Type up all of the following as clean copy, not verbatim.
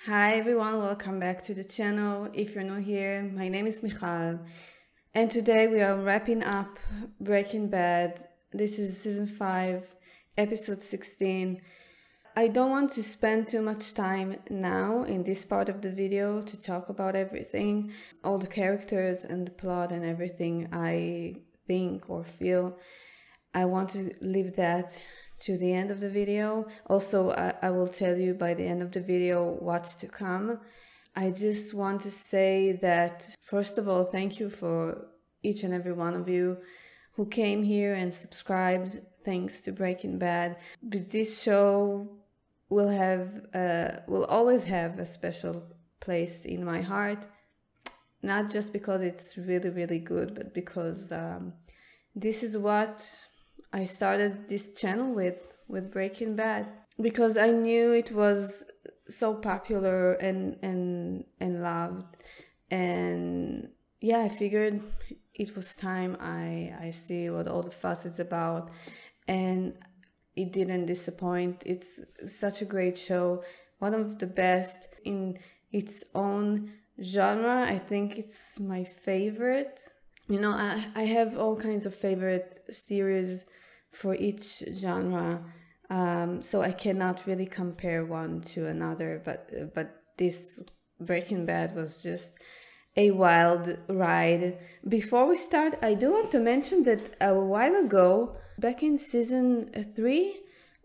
Hi everyone, welcome back to the channel. If you're new here, my name is Michal, and today we are wrapping up Breaking Bad. This is season 5, episode 16. I don't want to spend too much time now in this part of the video to talk about everything, all the characters and the plot and everything I think or feel. I want to leave that to the end of the video. Also, I will tell you by the end of the video what's to come. I just want to say that, first of all, thank you for each and every one of you who came here and subscribed thanks to Breaking Bad. But this show will always have a special place in my heart, not just because it's really, really good, but because this is what I started this channel with Breaking Bad, because I knew it was so popular and loved, and yeah, I figured it was time I see what all the fuss is about, and it didn't disappoint. It's such a great show, one of the best in its own genre. I think it's my favorite. You know, I have all kinds of favorite series for each genre, so I cannot really compare one to another, but this Breaking Bad was just a wild ride. Before we start, I do want to mention that a while ago, back in season 3,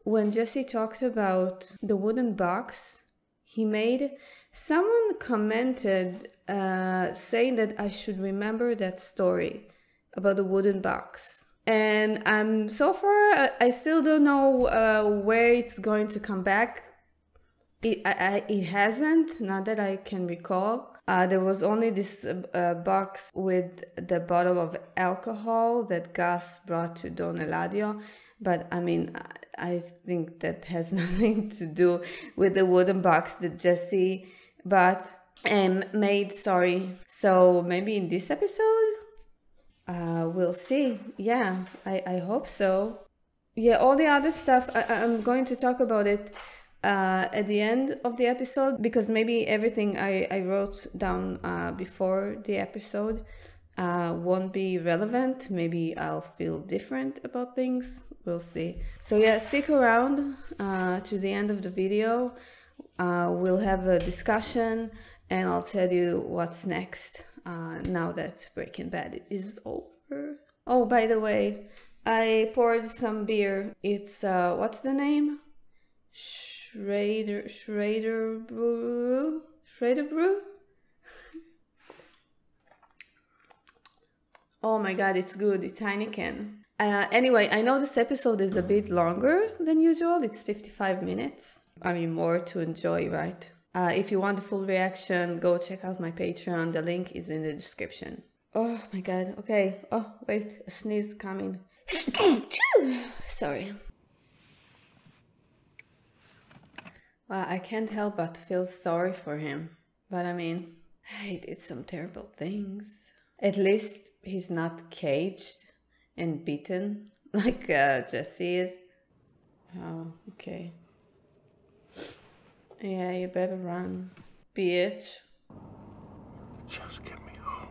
when Jesse talked about the wooden box he made, someone commented saying that I should remember that story about the wooden box. And so far, I still don't know where it's going to come back. It hasn't, not that I can recall. There was only this box with the bottle of alcohol that Gus brought to Don Eladio. But I mean, I think that has nothing to do with the wooden box that Jesse bought and made, sorry. So maybe in this episode? We'll see. Yeah, I hope so. Yeah, all the other stuff, I'm going to talk about it at the end of the episode, because maybe everything I wrote down before the episode won't be relevant. Maybe I'll feel different about things. We'll see. So yeah, stick around to the end of the video. We'll have a discussion and I'll tell you what's next now that Breaking Bad is over. Oh, by the way, I poured some beer. It's what's the name? Schrader Brew? Oh my god, it's good. It's Heineken. Anyway, I know this episode is a bit longer than usual. It's 55 minutes. I mean, more to enjoy, right? If you want the full reaction, go check out my Patreon. The link is in the description. Oh my god. Okay. Oh, wait. A sneeze coming. Sorry. Well, I can't help but feel sorry for him. But I mean, he did some terrible things. At least he's not caged and beaten like Jesse is. Oh, okay. Yeah, you better run, bitch. Just get me home.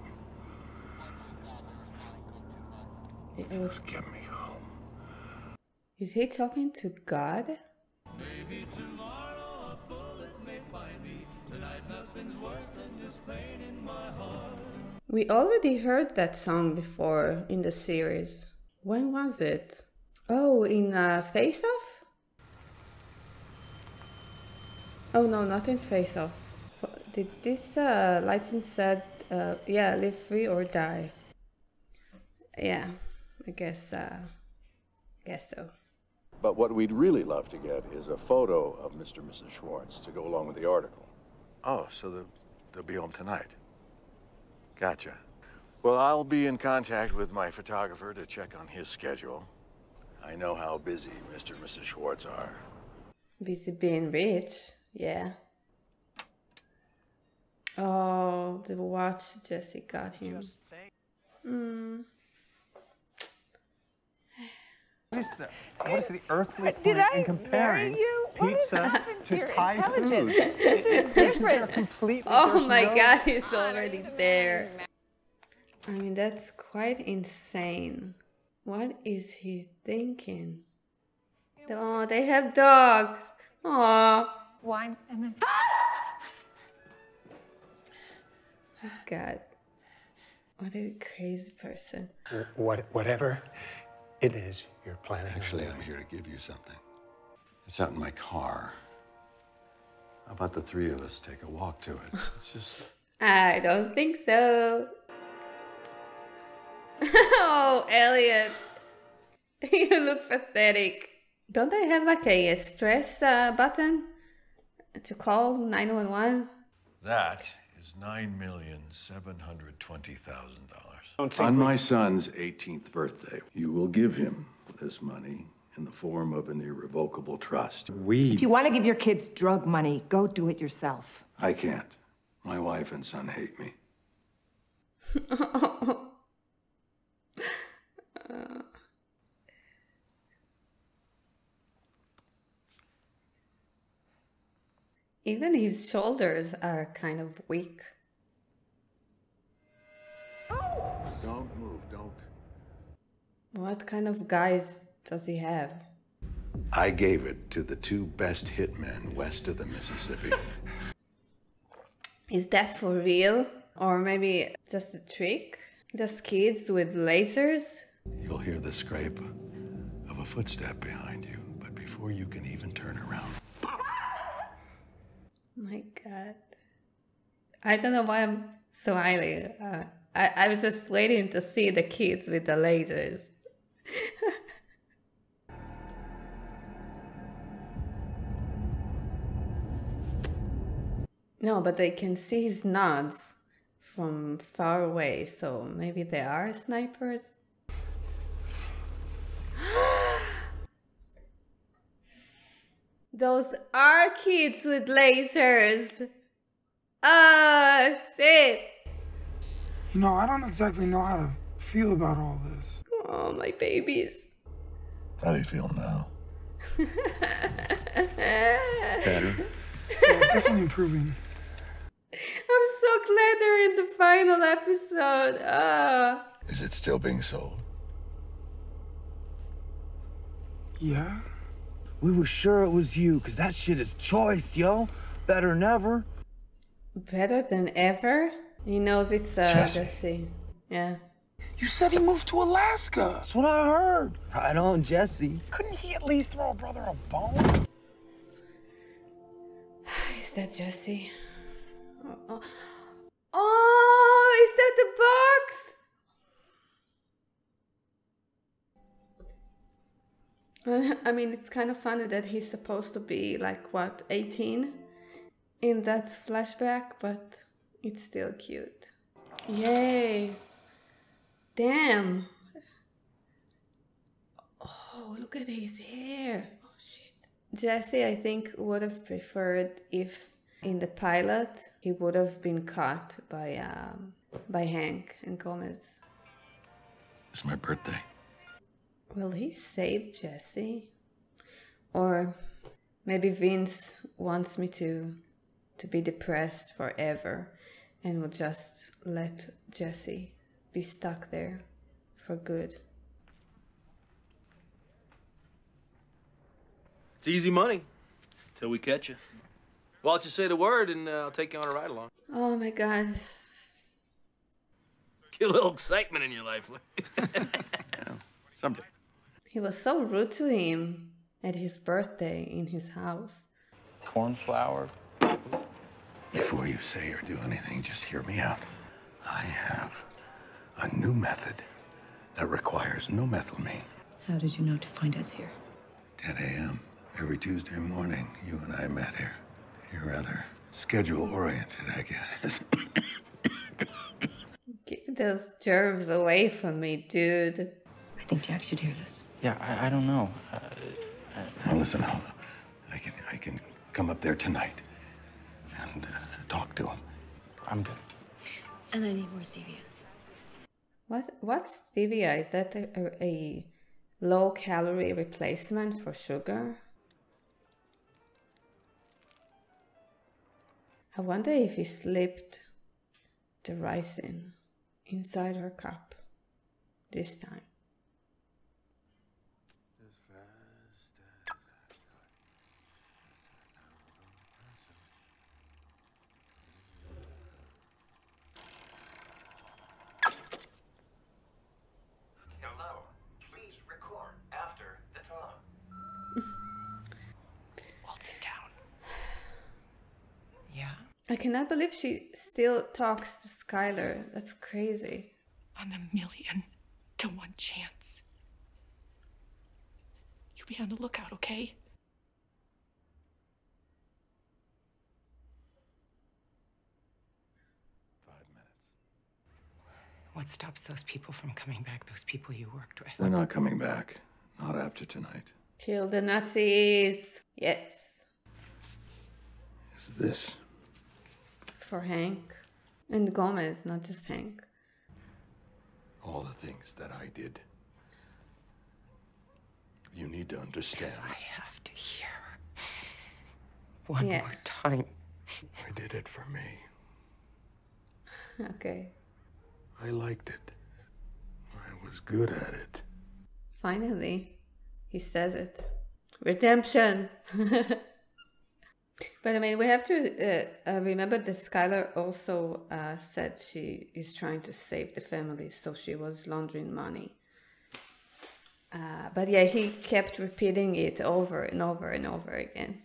Just get me home. Is he talking to God? Maybe tomorrow a bullet may find me. Tonight nothing's worse than this pain in my heart. We already heard that song before in the series. When was it? Oh, in Face Off? Oh no, not in Face Off. Did this license said, yeah, live free or die? Yeah, I guess so. But what we'd really love to get is a photo of Mr. and Mrs. Schwartz to go along with the article. Oh, so they'll be home tonight. Gotcha. Well, I'll be in contact with my photographer to check on his schedule. I know how busy Mr. and Mrs. Schwartz are. Busy being rich, yeah. Oh, the watch Jesse got him. What is the earthly point in comparing pizza to Thai food? They're completely Oh my different. God, he's already there. I mean, that's quite insane. What is he thinking? Oh, they have dogs. Oh, Wine and then. my God. What a crazy person. Whatever it is you're planning. Actually, I'm here to give you something. It's out in my car. How about the three of us take a walk to it? It's just... I don't think so. Oh, Elliot. You look pathetic. Don't they have like a stress button to call 911? That is $9,720,000. On my son's 18th birthday, you will give him this money in the form of an irrevocable trust. If you want to give your kids drug money, go do it yourself. I can't. My wife and son hate me. Even his shoulders are kind of weak. Don't move, don't. What kind of guys does he have? I gave it to the two best hitmen west of the Mississippi. Is that for real? Or maybe just a trick? Just kids with lasers? You'll hear the scrape of a footstep behind you, but before you can even turn around. My God. I don't know why I'm smiling. I was just waiting to see the kids with the lasers. No, but they can see his nods from far away, so maybe they are snipers. Those are kids with lasers. Ah, shit. You know, I don't exactly know how to feel about all this. Oh, my babies. How do you feel now? Better? Yeah, definitely improving. I'm so glad they're in the final episode. Ah. Is it still being sold? Yeah? We were sure it was you, because that shit is choice, yo. Better than ever. Better than ever? He knows it's Jesse. Yeah. You said he moved to Alaska. That's what I heard. Right on, Jesse. Couldn't he at least throw a brother a bone? Is that Jesse? Oh, is that the box? I mean, it's kind of funny that he's supposed to be like, what, 18 in that flashback, but it's still cute. Yay. Damn. Oh, look at his hair. Oh, shit. Jesse, I think, would have preferred if in the pilot he would have been caught by Hank and Gomez. It's my birthday. Will he save Jesse? Or maybe Vince wants me to be depressed forever and will just let Jesse be stuck there for good. It's easy money till we catch you. Why don't you say the word and I'll take you on a ride along. Oh my God. Get a little excitement in your life. Yeah, someday. He was so rude to him at his birthday in his house. Cornflower. Before you say or do anything, just hear me out. I have a new method that requires no methylamine. How did you know to find us here? 10 a.m. every Tuesday morning, you and I met here. You're rather schedule-oriented, I guess. Get those germs away from me, dude. I think Jack should hear this. Yeah, I don't know. Now listen, I can come up there tonight and talk to him. I'm good. And I need more stevia. What's stevia? Is that a low-calorie replacement for sugar. I wonder if he slipped the rice inside her cup this time. Hello, please record after the tone. Waltzing down. Yeah? I cannot believe she still talks to Skyler. That's crazy. On a 1,000,000 to 1 chance. You be on the lookout, okay? What stops those people from coming back, those people you worked with? They're not coming back. Not after tonight. Kill the Nazis. Yes. Is this? For Hank. And Gomez, not just Hank. All the things that I did. You need to understand. I have to hear one more time. I did it for me. Okay. I liked it. I was good at it. Finally, he says it. Redemption! But I mean, we have to remember that Skyler also said she is trying to save the family, so she was laundering money. But yeah, he kept repeating it over and over and over again.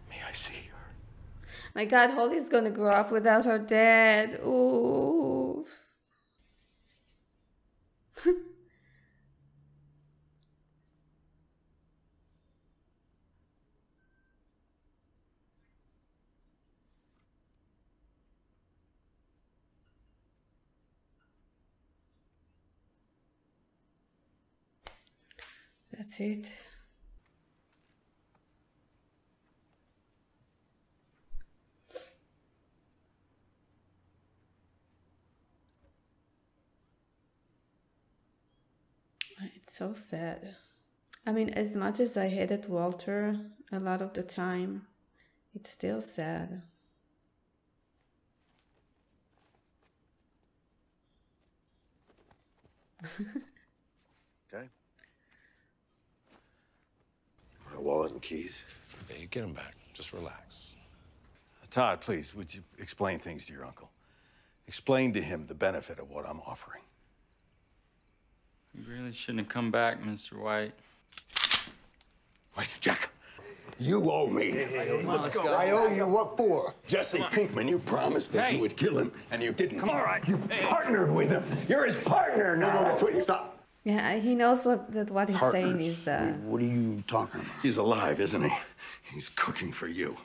May I see her? My God, Holly's gonna grow up without her dad. Ooh. That's it. It's so sad. I mean, as much as I hated Walter a lot of the time, it's still sad. Okay. My wallet and keys. Okay, you get them back. Just relax. Todd, please, would you explain things to your uncle? Explain to him the benefit of what I'm offering. You really shouldn't have come back, Mr. White. Wait, Jack. You owe me. Let's go. I owe you what for? Jesse Pinkman, you promised that you would kill him, and you didn't. Come on. All right. You partnered with him. You're his partner now. That's what you stop. Yeah, he knows what he's saying is... What are you talking about? He's alive, isn't he? He's cooking for you.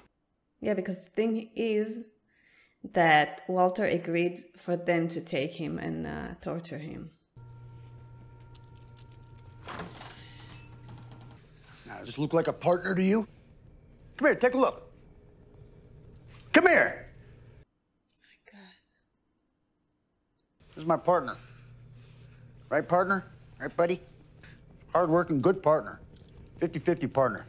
Yeah, because the thing is that Walter agreed for them to take him and torture him. Now, does this look like a partner to you? Come here, take a look. Come here. Oh my God. This is my partner. Right, partner? Right, buddy? Hard-working, good partner. 50-50 partner.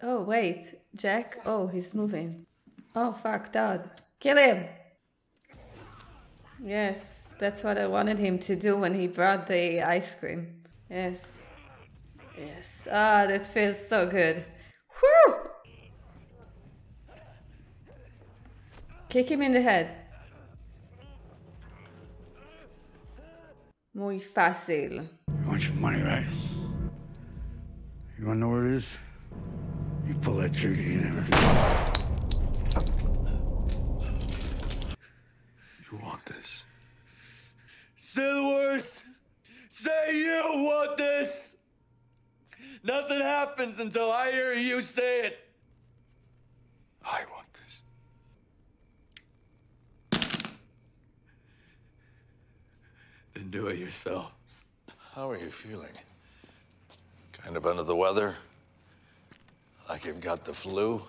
Oh, wait. Jack? Oh, he's moving. Oh, fuck, Todd. Kill him! Yes, that's what I wanted him to do when he brought the ice cream. Yes. Yes. Ah, that feels so good. Whew! Kick him in the head. Muy fácil. You want your money, right? You wanna know where it is? You pull that trigger, you never do. You want this? Say the words. Say you want this. Nothing happens until I hear you say it. I want this. and do it yourself. How are you feeling? Kind of under the weather? Like you've got the flu?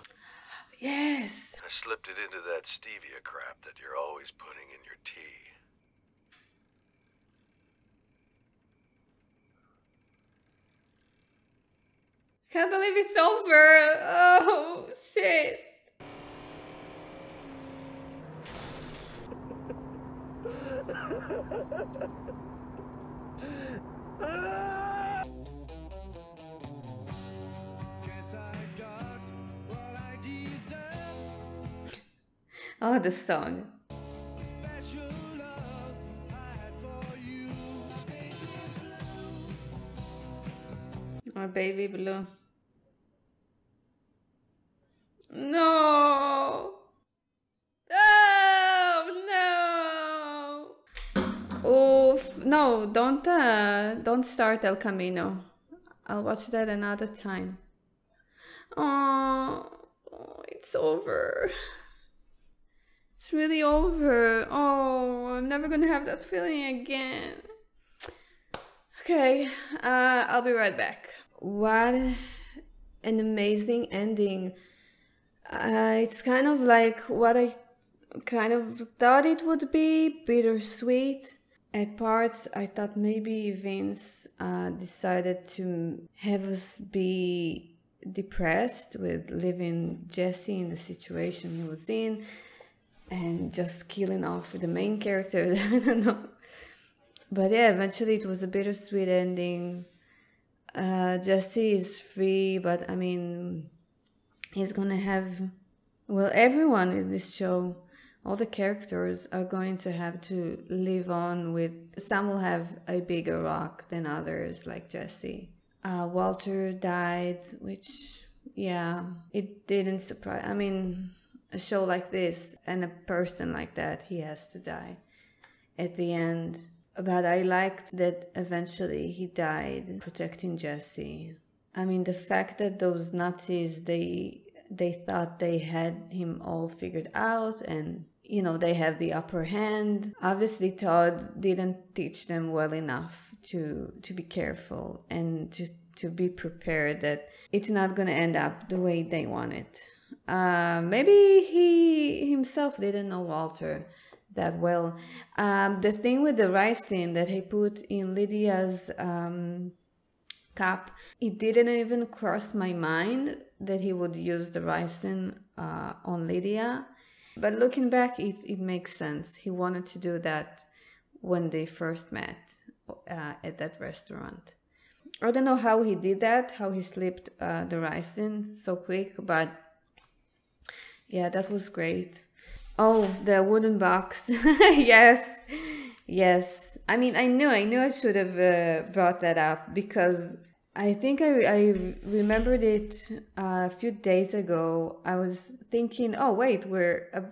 Yes. I slipped it into that stevia crap that you're always putting in your tea. Can't believe it's over. Oh, shit. Oh, the song. Oh, baby blue. No. Oh, no. Oof. No, don't start El Camino. I'll watch that another time. Oh, it's over. It's really over. Oh, I'm never gonna have that feeling again. Okay, I'll be right back. What an amazing ending. It's kind of like what I kind of thought it would be, bittersweet. At parts, I thought maybe Vince decided to have us be depressed with leaving Jesse in the situation he was in and just killing off the main characters. I don't know. But yeah, eventually it was a bittersweet ending. Jesse is free, but I mean, he's gonna have, well, everyone in this show, all the characters are going to have to live on with, some will have a bigger rock than others, like Jesse. Walter died, which, yeah, it didn't surprise, I mean, a show like this and a person like that, he has to die at the end. But I liked that eventually he died protecting Jesse. I mean, the fact that those Nazis, they thought they had him all figured out and, you know, they have the upper hand. Obviously, Todd didn't teach them well enough to be careful and just to be prepared that it's not going to end up the way they want it. Maybe he himself didn't know Walter that well. The thing with the ricin that he put in Lydia's cup, it didn't even cross my mind that he would use the ricin on Lydia. But looking back, it makes sense. He wanted to do that when they first met at that restaurant. I don't know how he did that, how he slipped the ricin so quick, but yeah, that was great. Oh, the wooden box. Yes, yes. I mean, I knew I should have brought that up because I think I remembered it a few days ago. I was thinking, oh wait,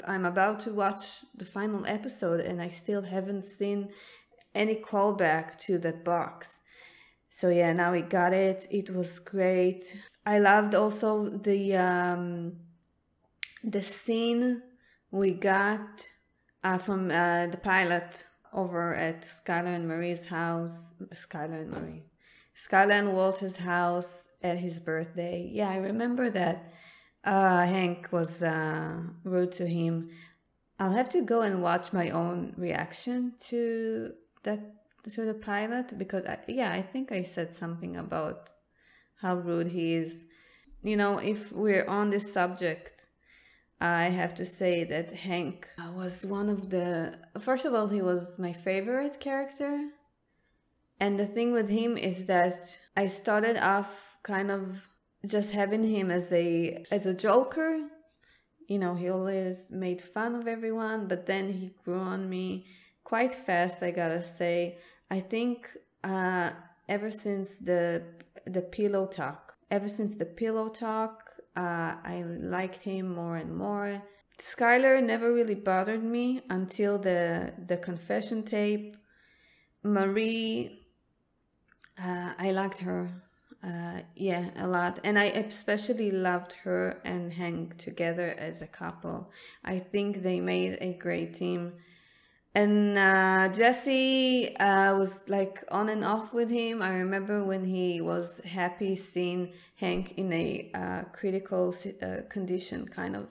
I'm about to watch the final episode and I still haven't seen any callback to that box. So yeah, now we got it. It was great. I loved also the scene we got from the pilot over at Skyler and Marie's house. Skyler and Walter's house at his birthday. Yeah, I remember that Hank was rude to him. I'll have to go and watch my own reaction to the pilot because I think I said something about how rude he is. You know, if we're on this subject, I have to say that Hank was one of the... First of all, he was my favorite character. And the thing with him is that I started off kind of just having him as a joker. You know, he always made fun of everyone, but then he grew on me quite fast, I gotta say. I think ever since the pillow talk, I liked him more and more. Skyler never really bothered me until the confession tape. Marie, I liked her, a lot. And I especially loved her and Hank together as a couple. I think they made a great team. And Jesse was like on and off with him. I remember when he was happy seeing Hank in a critical condition, kind of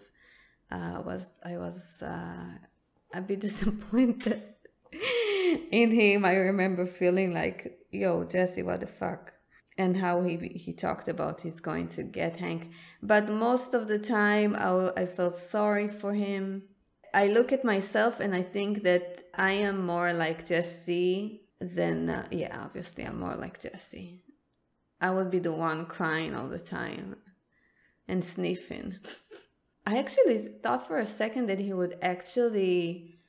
I was a bit disappointed in him. I remember feeling like, yo, Jesse, what the fuck? And how he talked about he's going to get Hank. But most of the time I felt sorry for him. I look at myself and I think that I am more like Jesse than, yeah, obviously I'm more like Jesse. I would be the one crying all the time and sniffing. I actually thought for a second that he would actually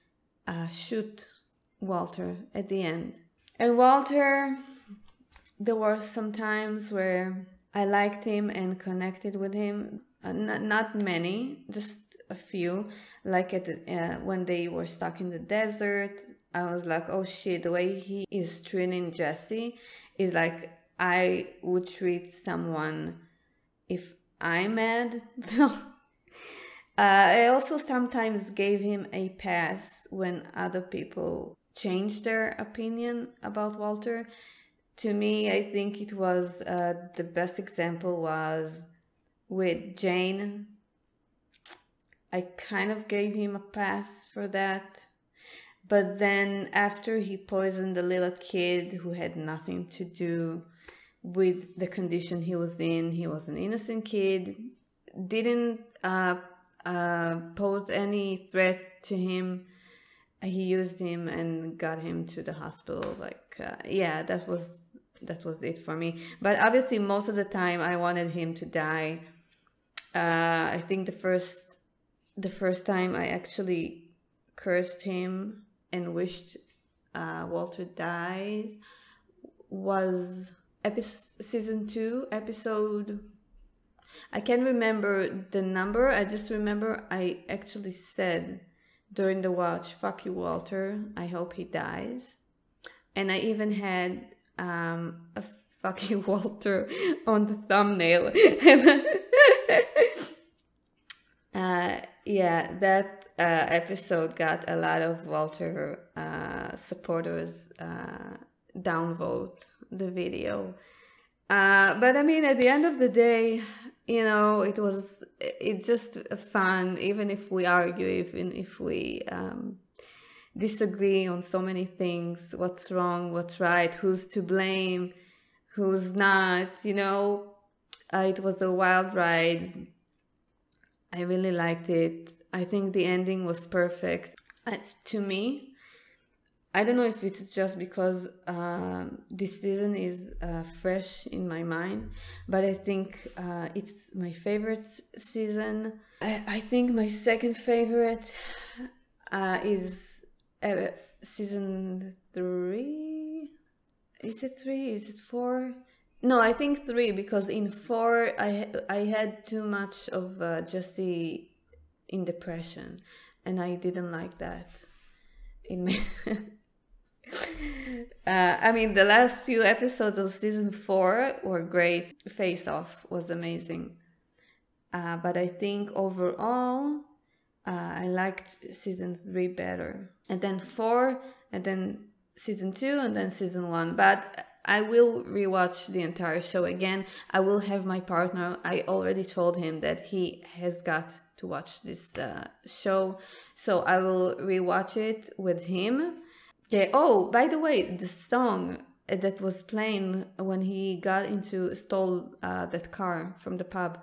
shoot Walter at the end. And Walter, there were some times where I liked him and connected with him. Not many, just a few. Like when they were stuck in the desert, I was like, oh shit, the way he is treating Jesse is like I would treat someone if I'm mad. I also sometimes gave him a pass when other people changed their opinion about Walter. To me, I think it was the best example was with Jane. I kind of gave him a pass for that. But then after he poisoned the little kid who had nothing to do with the condition he was in, he was an innocent kid, didn't pose any threat to him. He used him and got him to the hospital. Like, yeah, that was it for me. But obviously, most of the time, I wanted him to die. I think the first time I actually cursed him and wished Walter dies was season 2, episode. I can't remember the number. I just remember I actually said during the watch, "Fuck you, Walter. I hope he dies." And I even had a "Fuck you, Walter" on the thumbnail. Yeah, that episode got a lot of Walter supporters downvote the video. But I mean, at the end of the day, you know, it's just fun, even if we argue, even if we disagree on so many things, what's wrong, what's right, who's to blame, who's not, you know. It was a wild ride. I really liked it. I think the ending was perfect. To me, I don't know if it's just because this season is fresh in my mind, but I think it's my favorite season. I think my second favorite is season 3. Is it 3? Is it 4? No, I think 3, because in 4 I had too much of Jesse in depression, and I didn't like that. It made I mean, the last few episodes of season 4 were great. Face Off was amazing. But I think overall, I liked season 3 better. And then 4, and then season 2, and then season 1. But I will rewatch the entire show again. I will have my partner. I already told him that he has got to watch this show. So I will rewatch it with him. Yeah. Oh, by the way, the song that was playing when he stole that car from the pub,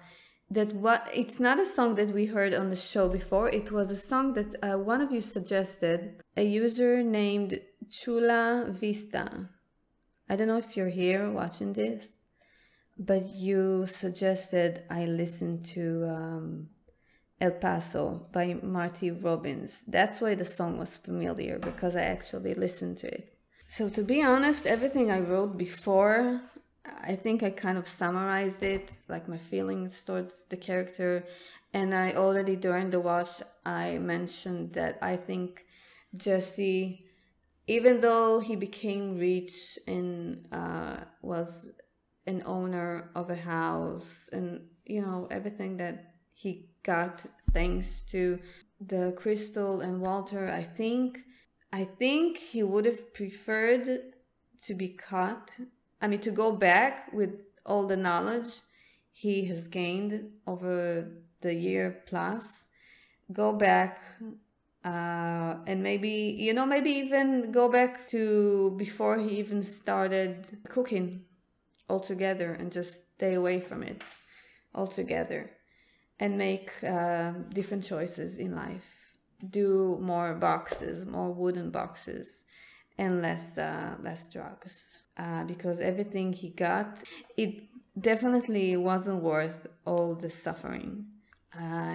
it's not a song that we heard on the show before. It was a song that one of you suggested, a user named Chula Vista. I don't know if you're here watching this, but you suggested I listen to El Paso by Marty Robbins. That's why the song was familiar, because I actually listened to it. So to be honest, everything I wrote before, I think I kind of summarized it, like my feelings towards the character. And I already during the watch, I mentioned that I think Jesse, even though he became rich and was an owner of a house and, you know, everything that he got thanks to the Crystal and Walter, I think I think he would have preferred to be caught, to go back with all the knowledge he has gained over the year plus, go back and maybe even go back to before he even started cooking altogether and just stay away from it altogether and make different choices in life. Do more boxes, more wooden boxes, and less drugs. Because everything he got, it definitely wasn't worth all the suffering.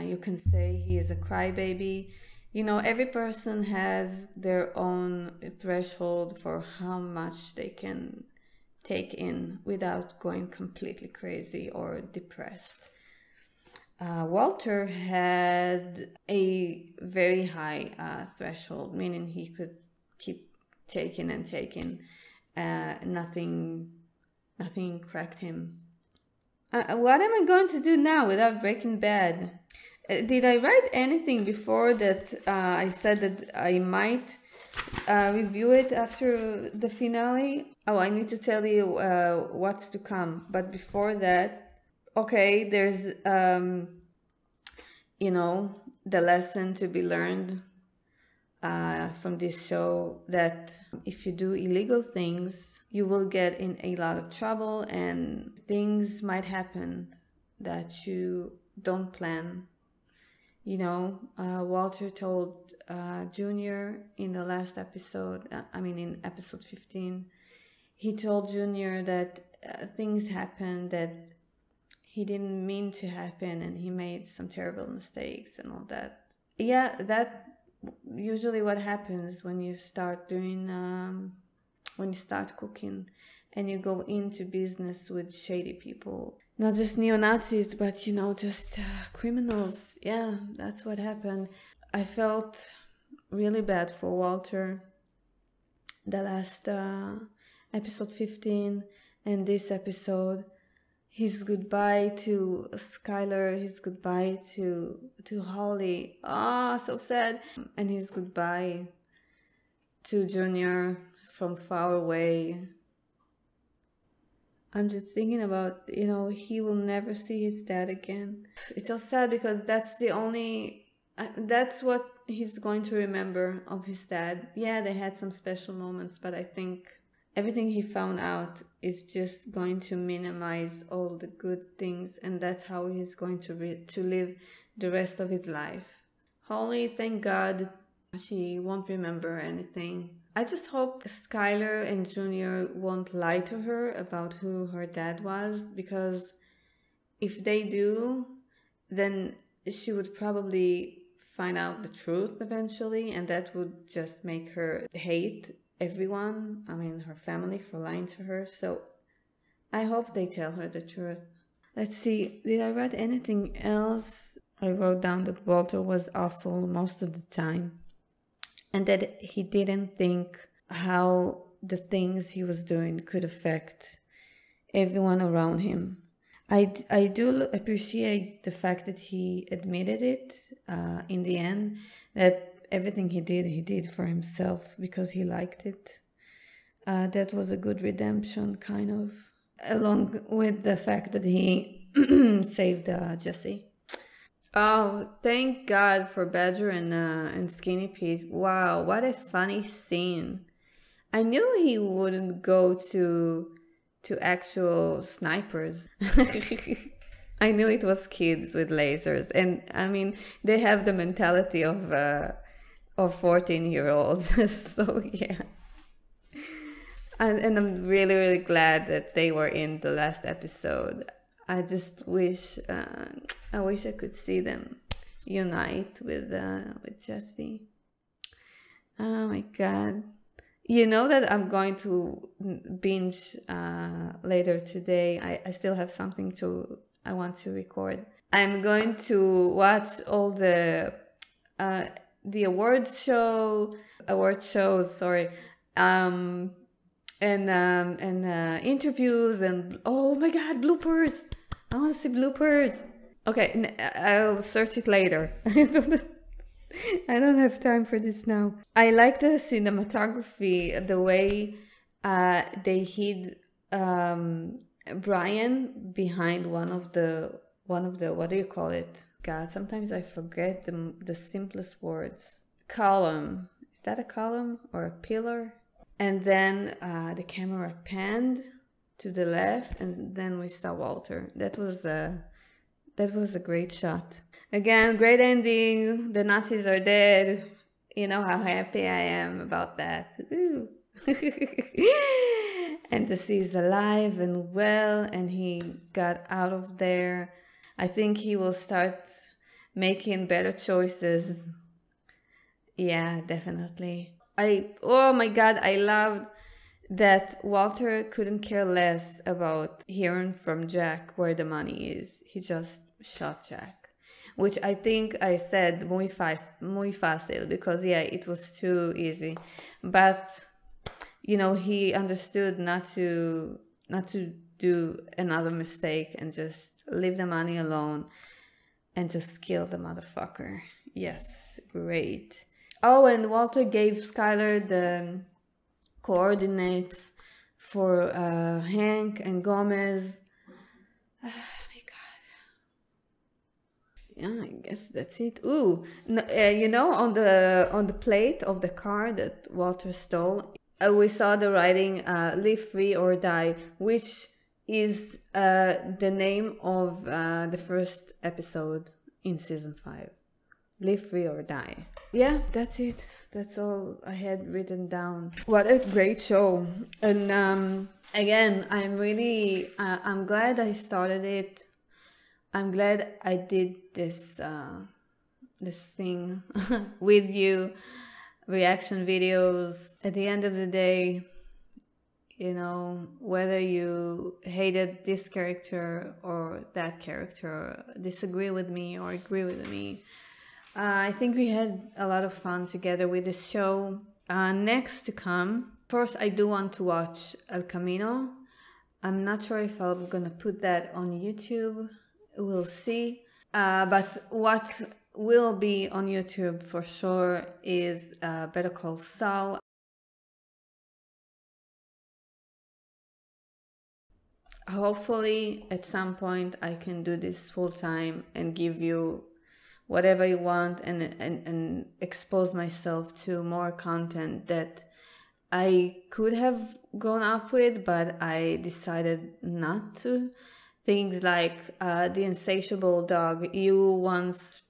You can say he is a crybaby. Every person has their own threshold for how much they can take in without going completely crazy or depressed. Walter had a very high threshold, meaning he could keep taking and taking. Nothing cracked him. What am I going to do now without Breaking Bad? Did I write anything before that I said that I might review it after the finale? Oh, I need to tell you what's to come. But before that, okay, there's, the lesson to be learned from this show, that if you do illegal things, you will get in a lot of trouble and things might happen that you don't plan. Walter told Junior in the last episode, in episode 15, he told Junior that things happened that he didn't mean to happen and he made some terrible mistakes and all that. Yeah, that usually what happens when you start doing, when you start cooking and you go into business with shady people. Not just neo-Nazis, but, just criminals. Yeah, that's what happened. I felt really bad for Walter. The last episode 15 and this episode. His goodbye to Skyler, his goodbye to Holly. Ah, so sad. And his goodbye to Junior from far away. I'm just thinking about, he will never see his dad again. It's so sad because that's what he's going to remember of his dad. Yeah, they had some special moments, but I think everything he found out is just going to minimize all the good things, and that's how he's going to live the rest of his life. Holly, thank God, she won't remember anything. I just hope Skyler and Junior won't lie to her about who her dad was, because if they do, then she would probably find out the truth eventually, and that would just make her hate everyone, her family, for lying to her. So I hope they tell her the truth. Let's see, did I write anything else? I wrote down that Walter was awful most of the time, and that he didn't think how the things he was doing could affect everyone around him. I do appreciate the fact that he admitted it in the end, that everything he did for himself because he liked it. That was a good redemption, kind of, along with the fact that he saved Jesse. Oh, thank God for Badger and Skinny Pete. Wow, what a funny scene. I knew he wouldn't go to actual snipers. I knew it was kids with lasers, and they have the mentality of 14-year-olds. So yeah, and I'm really, really glad that they were in the last episode. I just wish I could see them unite with Jesse. Oh my God. You know that I'm going to binge later today. I still have something I want to record. I'm going to watch all the awards shows, and interviews, and oh my God, bloopers. I want to see bloopers. Okay, I'll search it later. I don't have time for this now. I like the cinematography, the way they hid Brian behind one of the what do you call it? God, sometimes I forget the simplest words. Column. Is that a column or a pillar? And then the camera panned to the left, and then we saw Walter. That was a great shot. Again, great ending. The Nazis are dead. You know how happy I am about that. Ooh. And to see he's alive and well, and he got out of there. I think he will start making better choices. Yeah, definitely. Oh my God, I loved that Walter couldn't care less about hearing from Jack where the money is. He just shot Jack, which I think I said muy fácil, because yeah, it was too easy. But you know, he understood not to do another mistake and just leave the money alone and just kill the motherfucker. Yes, great. Oh, and Walter gave Skyler the coordinates for Hank and Gomez. Oh my God. Yeah, I guess that's it. Ooh, you know, on the plate of the car that Walter stole, we saw the writing "Live Free or Die," which is the name of the first episode in season 5. Live Free or Die. Yeah, that's it. That's all I had written down. What a great show. And again, I'm really, I'm glad I started it. I'm glad I did this, this thing with you. Reaction videos. At the end of the day, you know, whether you hated this character or that character, disagree with me or agree with me, I think we had a lot of fun together with this show. Next to come, first I do want to watch El Camino. I'm not sure if I'm gonna put that on YouTube. We'll see. But what will be on YouTube for sure is Better Call Saul. Hopefully at some point I can do this full time and give you whatever you want and expose myself to more content that I could have grown up with, but I decided not to. Things like The Insatiable Dog. You once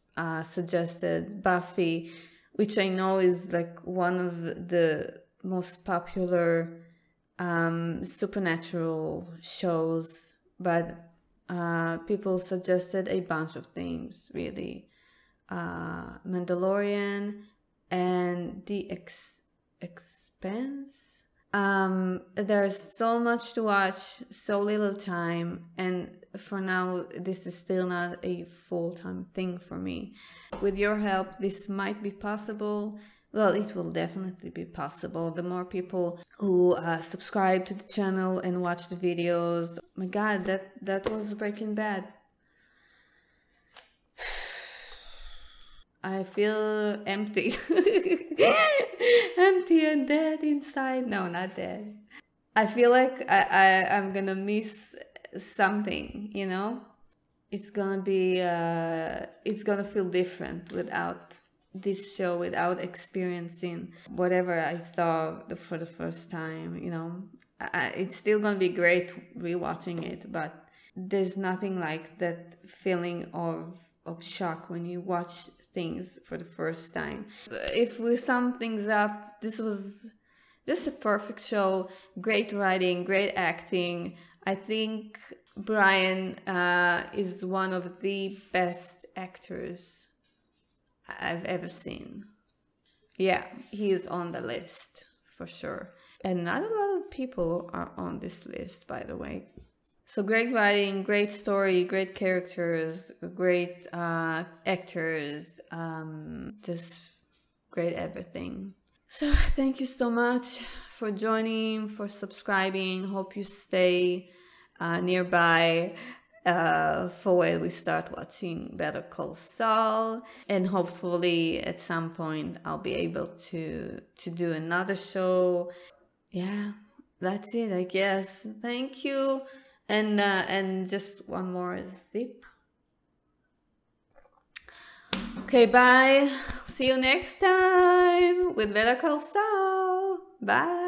suggested Buffy, which I know is like one of the most popular supernatural shows, but people suggested a bunch of things, really. Mandalorian and The Expanse. There's so much to watch, so little time, and for now this is still not a full-time thing for me. With your help, this might be possible. Well, it will definitely be possible. The more people who subscribe to the channel and watch the videos. My God, that was Breaking Bad. I feel empty. Empty and dead inside. No, not dead. I feel like I'm gonna miss something, you know? It's gonna be, it's gonna feel different without this show, without experiencing whatever I saw for the first time, you know? It's still gonna be great rewatching it, but there's nothing like that feeling of shock when you watch things for the first time. If we sum things up, this was just a perfect show. Great writing, great acting. I think Brian is one of the best actors I've ever seen. Yeah, he is on the list for sure. And not a lot of people are on this list, by the way. So great writing, great story, great characters, great actors, just great everything. So thank you so much for joining, for subscribing. Hope you stay nearby. for when we start watching Better Call Saul, and hopefully at some point I'll be able to do another show. Yeah, that's it, I guess. Thank you. And just one more zip. Okay, bye. See you next time with Better Call Saul. Bye.